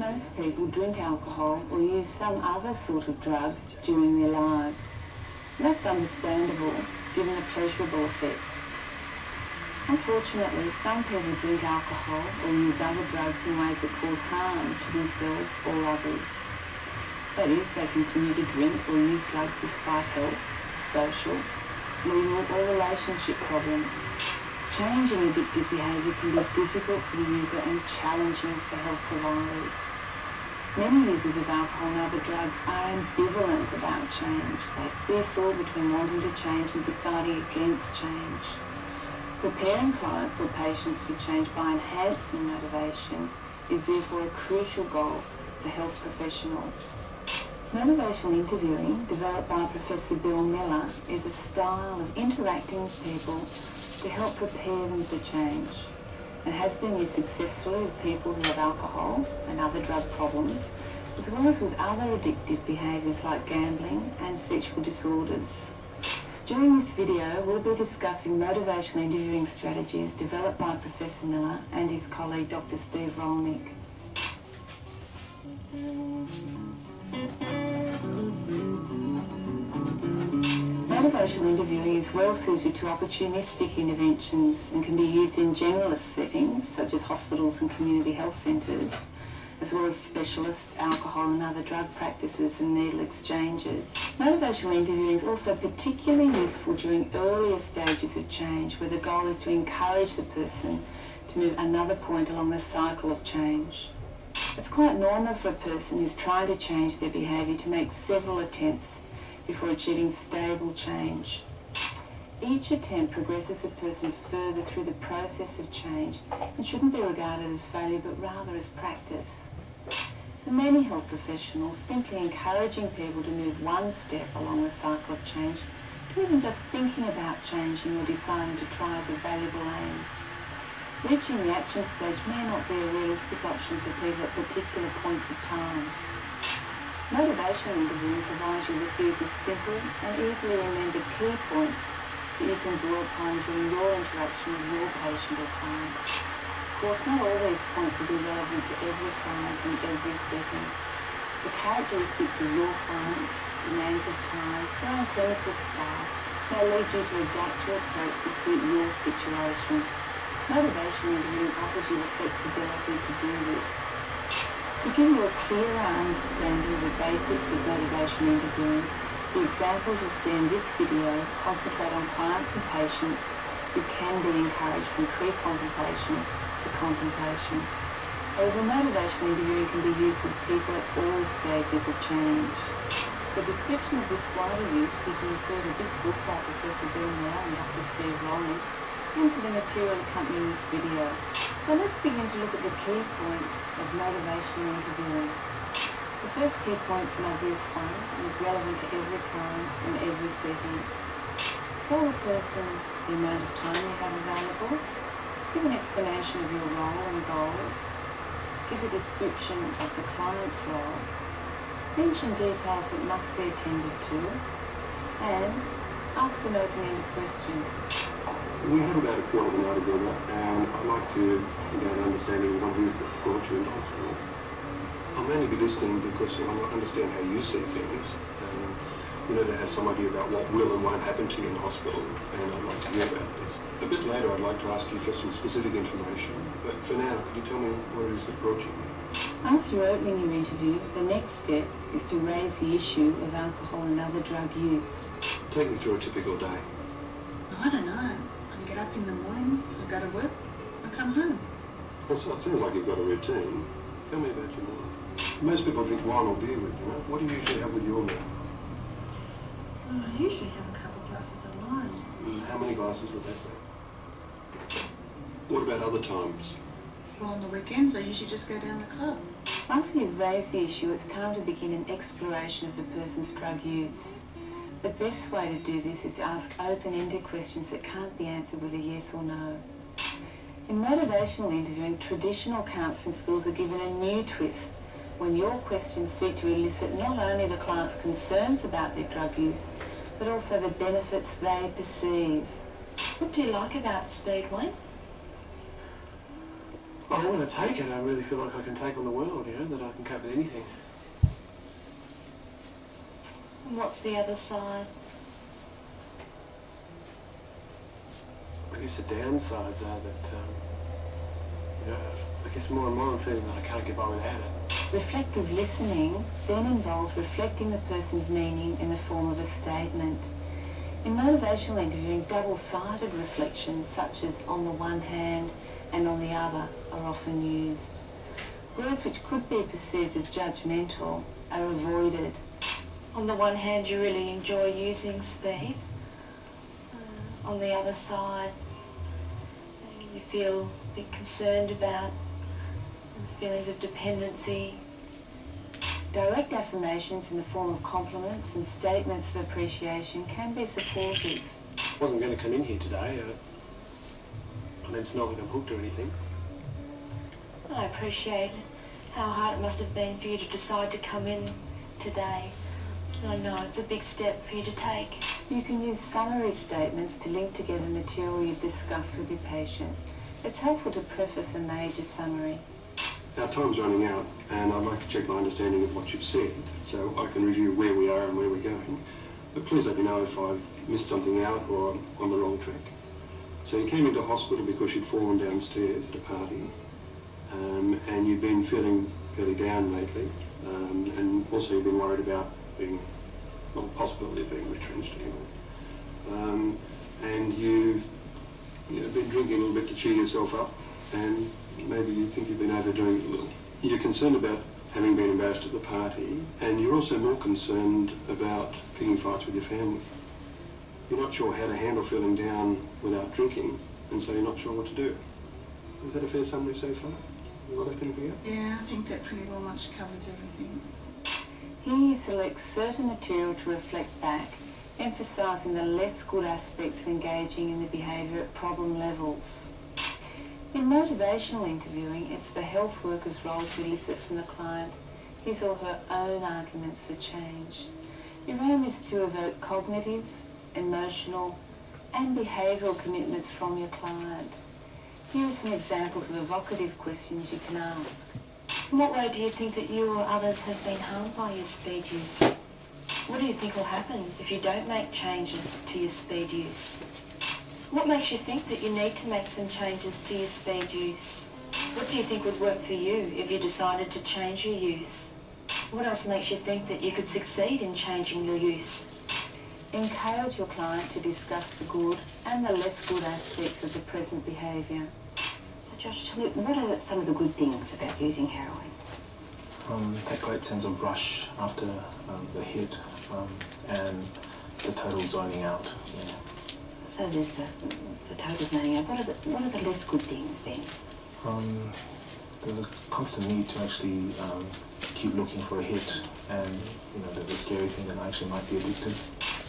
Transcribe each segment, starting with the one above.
Most people drink alcohol or use some other sort of drug during their lives. That's understandable, given the pleasurable effects. Unfortunately, some people drink alcohol or use other drugs in ways that cause harm to themselves or others. That is, they continue to drink or use drugs despite health, social, legal or relationship problems. Changing addictive behaviour can be difficult for the user and challenging for health providers. Many users of alcohol and other drugs are ambivalent about change. They seesaw between wanting to change and deciding against change. Preparing clients or patients for change by enhancing motivation is therefore a crucial goal for health professionals. Motivational interviewing, developed by Professor Bill Miller, is a style of interacting with people to help prepare them for change, and has been used successfully with people who have alcohol and other drug problems, as well as with other addictive behaviours like gambling and sexual disorders. During this video, we'll be discussing motivational interviewing strategies developed by Professor Miller and his colleague Dr. Steve Rolnick. Motivational interviewing is well suited to opportunistic interventions and can be used in generalist settings such as hospitals and community health centres, as well as specialist alcohol and other drug practices and needle exchanges. Motivational interviewing is also particularly useful during earlier stages of change, where the goal is to encourage the person to move another point along the cycle of change. It's quite normal for a person who's trying to change their behaviour to make several attempts before achieving stable change. Each attempt progresses a person further through the process of change and shouldn't be regarded as failure, but rather as practice. For many health professionals, simply encouraging people to move one step along the cycle of change, to even just thinking about changing or deciding to try, is a valuable aim. Reaching the action stage may not be a realistic option for people at particular points of time. Motivational interviewing provides you with a series of simple and easily remembered key points that you can draw upon during your interaction with your patient or client. Of course, not all these points will be relevant to every client in every setting. The characteristics of your clients, demands of time, your own clinical style may lead you to adapt your approach to suit your situation. Motivational interviewing offers you the flexibility to do this. To give you a clearer understanding of the basics of motivational interviewing, the examples you'll see in this video concentrate on clients and patients who can be encouraged from pre-contemplation to contemplation. However, motivational interviewing can be used with people at all stages of change. For a description of this wider use, you can refer to this book by Professor Bill Miller and Dr. Steve Rolnick, and to the material accompanying this video. So let's begin to look at the key points of motivational interviewing. The first key point is an obvious one and is relevant to every client in every setting. Tell the person the amount of time you have available. Give an explanation of your role and goals. Give a description of the client's role. Mention details that must be attended to. And ask an open-ended question. We have about a quarter of an hour together, and I'd like to get an understanding of what it is that brought you into hospital. I'll mainly be listening because I want to understand how you see things. To have some idea about what will and won't happen to you in the hospital, and I'd like to hear about this. A bit later, I'd like to ask you for some specific information, but for now, could you tell me what it is that brought you here? After opening your interview, the next step is to raise the issue of alcohol and other drug use. Take me through a typical day. I don't know. I get up in the morning, I go to work, I come home. Well, so it seems like you've got a routine. Tell me about your meal. Most people drink wine or beer with you. What do you usually have with your meal? Well, I usually have a couple of glasses of wine. How many glasses would that be? What about other times? Well, on the weekends, I usually just go down the club. After you've raised the issue, it's time to begin an exploration of the person's drug use. The best way to do this is to ask open-ended questions that can't be answered with a yes or no. In motivational interviewing, traditional counselling skills are given a new twist when your questions seek to elicit not only the client's concerns about their drug use, but also the benefits they perceive. What do you like about Speedway? Well, when I take it, I really feel like I can take on the world, you know, that I can cope with anything. And what's the other side? I guess the downsides are that, you know, I guess more and more I'm feeling that I can't get by without it. Reflective listening then involves reflecting the person's meaning in the form of a statement. In motivational interviewing, double-sided reflections such as on the one hand and on the other are often used. Words which could be perceived as judgmental are avoided. On the one hand, you really enjoy using speed. On the other side, you feel a bit concerned about feelings of dependency. Direct affirmations in the form of compliments and statements of appreciation can be supportive. I wasn't going to come in here today. I mean, it's not like I'm hooked or anything. I appreciate how hard it must have been for you to decide to come in today. I know it's a big step for you to take. You can use summary statements to link together material you've discussed with your patient. It's helpful to preface a major summary. Our time's running out, and I'd like to check my understanding of what you've said, so I can review where we are and where we're going. But please let me know if I've missed something out or I'm on the wrong track. So you came into hospital because you'd fallen downstairs at a party, and you've been feeling fairly down lately, and also you've been worried about being, well, the possibility of being retrenched anyway. And you've been drinking a little bit to cheer yourself up, and maybe you think you've been overdoing it a little. You're concerned about having been embarrassed at the party, and you're also more concerned about picking fights with your family. You're not sure how to handle feeling down without drinking, and so you're not sure what to do. Is that a fair summary so far? What I think we got? Yeah, I think that pretty well much covers everything. Here you select certain material to reflect back, emphasising the less good aspects of engaging in the behaviour at problem levels. In motivational interviewing, it's the health worker's role to elicit from the client his or her own arguments for change. Your aim is to evoke cognitive, emotional and behavioural commitments from your client. Here are some examples of evocative questions you can ask. In what way do you think that you or others have been harmed by your speed use? What do you think will happen if you don't make changes to your speed use? What makes you think that you need to make some changes to your speed use? What do you think would work for you if you decided to change your use? What else makes you think that you could succeed in changing your use? Encourage your client to discuss the good and the less good aspects of the present behaviour. So Josh, tell me, what are some of the good things about using heroin? That great sense of rush after the hit, and the total zoning out. Yeah. So there's the total zoning out. What are the less good things then? The constant need to actually keep looking for a hit, and the scary thing that I actually might be addicted.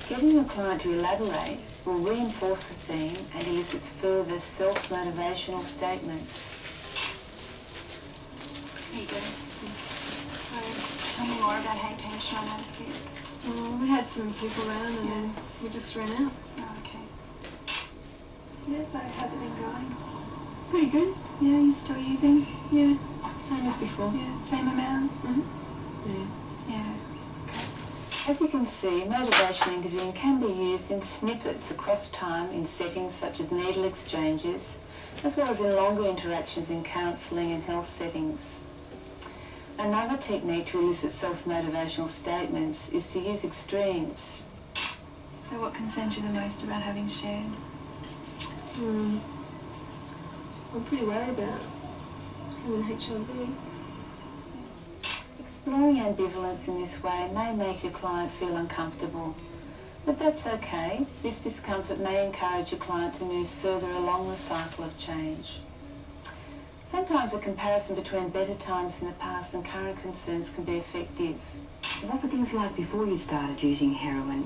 Getting your client to elaborate will reinforce the theme and elicits further self-motivational statements. There you go. So, tell me more about how you came to run out of kids. Well, we had some people around and then we just ran out. Oh, okay. Yeah, so how's it been going? Pretty good. Yeah, you still using? Yeah, same as before. Yeah, same amount? Yeah. Yeah. As you can see, motivational interviewing can be used in snippets across time in settings such as needle exchanges, as well as in longer interactions in counselling and health settings. Another technique to elicit self-motivational statements is to use extremes. So what concerns you the most about having shared? I'm pretty worried about having HIV. Exploring ambivalence in this way may make your client feel uncomfortable, but that's okay. This discomfort may encourage your client to move further along the cycle of change. Sometimes a comparison between better times in the past and current concerns can be effective. What were things like before you started using heroin?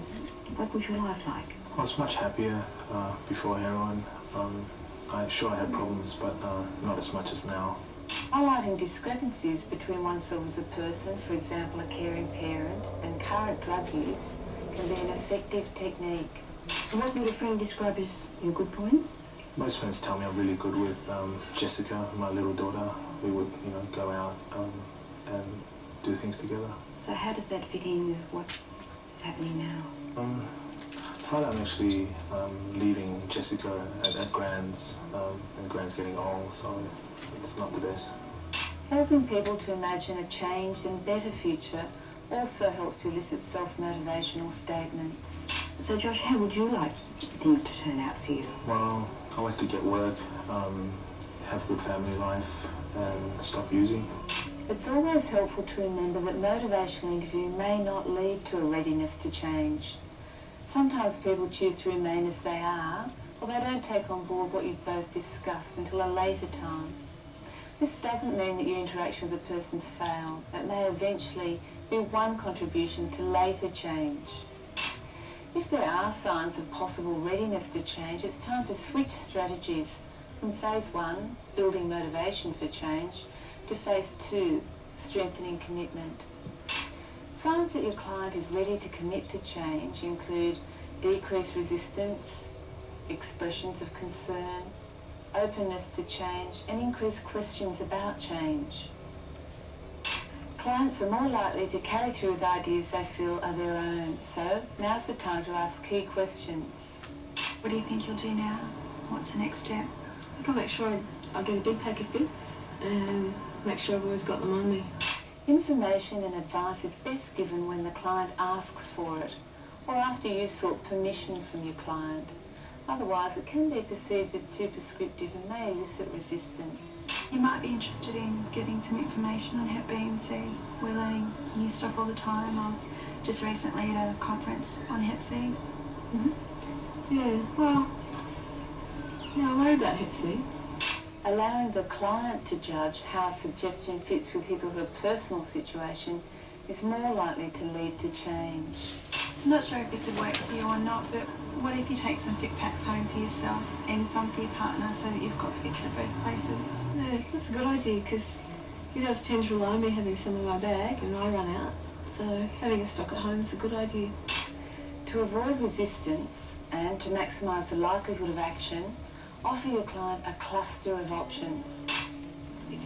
What was your life like? I was much happier before heroin. I had problems, but not as much as now. Highlighting discrepancies between oneself as a person, for example a caring parent, and current drug use can be an effective technique. So what would a friend describe as your good points? Most friends tell me I'm really good with Jessica, my little daughter. We would, go out and do things together. So how does that fit in with what is happening now? I find I'm actually leaving Jessica at Grand's, and Grand's getting old, so it's not the best. Helping people to imagine a changed and better future also helps to elicit self-motivational statements. So Josh, how would you like things to turn out for you? Well, I like to get work, have a good family life, and stop using. It's always helpful to remember that motivational interviewing may not lead to a readiness to change. Sometimes people choose to remain as they are, or they don't take on board what you've both discussed until a later time. This doesn't mean that your interaction with the person's failed. It may eventually be one contribution to later change. If there are signs of possible readiness to change, it's time to switch strategies from phase 1, building motivation for change, to phase 2, strengthening commitment. Signs that your client is ready to commit to change include decreased resistance, expressions of concern, openness to change, and increased questions about change. Clients are more likely to carry through with ideas they feel are their own, so now's the time to ask key questions. What do you think you'll do now? What's the next step? I can make sure I get a big pack of fits and make sure I've always got them on me. Information and advice is best given when the client asks for it, or after you've sought permission from your client. Otherwise, it can be perceived as too prescriptive and may elicit resistance. You might be interested in getting some information on Hep B and C. We're learning new stuff all the time. I was just recently at a conference on Hep C. Yeah, well, yeah, I worry about Hep C. Allowing the client to judge how a suggestion fits with his or her personal situation is more likely to lead to change. I'm not sure if this would work for you or not, but what if you take some fit packs home for yourself and some for your partner so that you've got fits at both places? Yeah, that's a good idea because he does tend to rely on me having some in my bag and I run out. So having a stock at home is a good idea. To avoid resistance and to maximise the likelihood of action, offer your client a cluster of options. Good.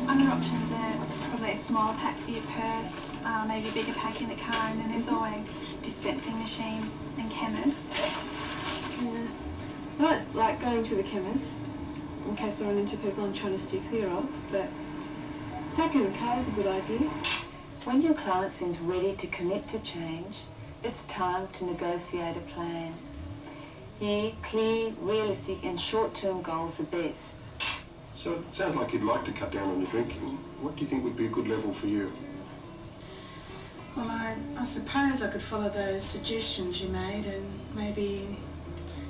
Other options are probably a smaller pack for your purse, maybe a bigger pack in the car, and then there's always dispensing machines and chemists. Yeah. I don't like going to the chemist in case I run into people I'm trying to steer clear of, but packing in the car is a good idea. When your client seems ready to commit to change, it's time to negotiate a plan. Here, clear, realistic and short-term goals are best. So it sounds like you'd like to cut down on your drinking. What do you think would be a good level for you? Well, I suppose I could follow those suggestions you made and maybe,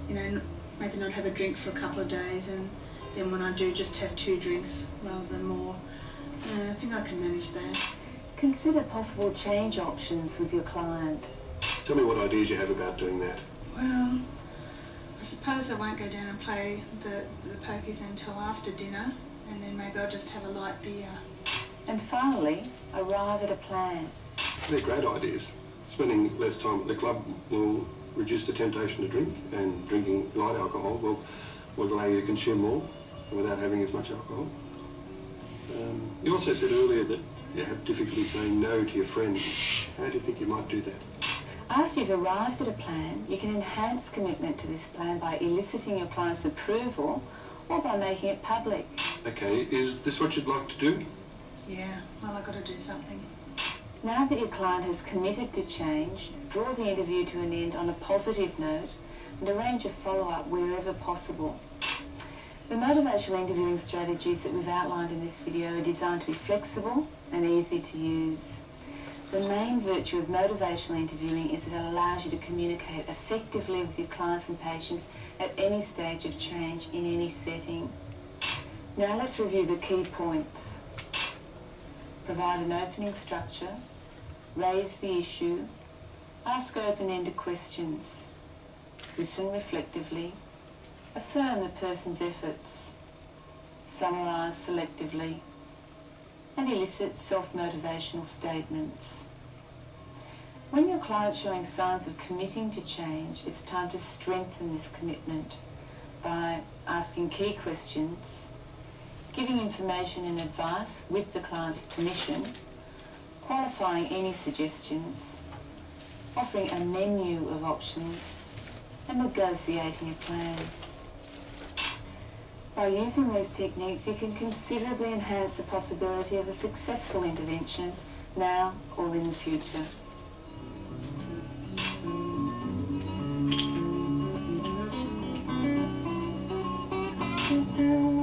maybe not have a drink for a couple of days and then when I do just have 2 drinks rather than more. I think I can manage that. Consider possible change options with your client. Tell me what ideas you have about doing that. Well, I suppose I won't go down and play the pokies until after dinner, and then maybe I'll just have a light beer. And finally, arrive at a plan. They're great ideas. Spending less time at the club will reduce the temptation to drink, and drinking light alcohol will allow you to consume more without having as much alcohol. You also said earlier that you have difficulty saying no to your friends. How do you think you might do that? After you've arrived at a plan, you can enhance commitment to this plan by eliciting your client's approval or by making it public. Okay, is this what you'd like to do? Yeah, well, I've got to do something. Now that your client has committed to change, draw the interview to an end on a positive note and arrange a follow-up wherever possible. The motivational interviewing strategies that we've outlined in this video are designed to be flexible and easy to use. The main virtue of motivational interviewing is that it allows you to communicate effectively with your clients and patients at any stage of change in any setting. Now let's review the key points. Provide an opening structure, raise the issue, ask open-ended questions, listen reflectively, affirm the person's efforts, summarise selectively, and elicit self-motivational statements. When your client's showing signs of committing to change, it's time to strengthen this commitment by asking key questions, giving information and advice with the client's permission, qualifying any suggestions, offering a menu of options, and negotiating a plan. By using these techniques, you can considerably enhance the possibility of a successful intervention now or in the future. Mm-hmm.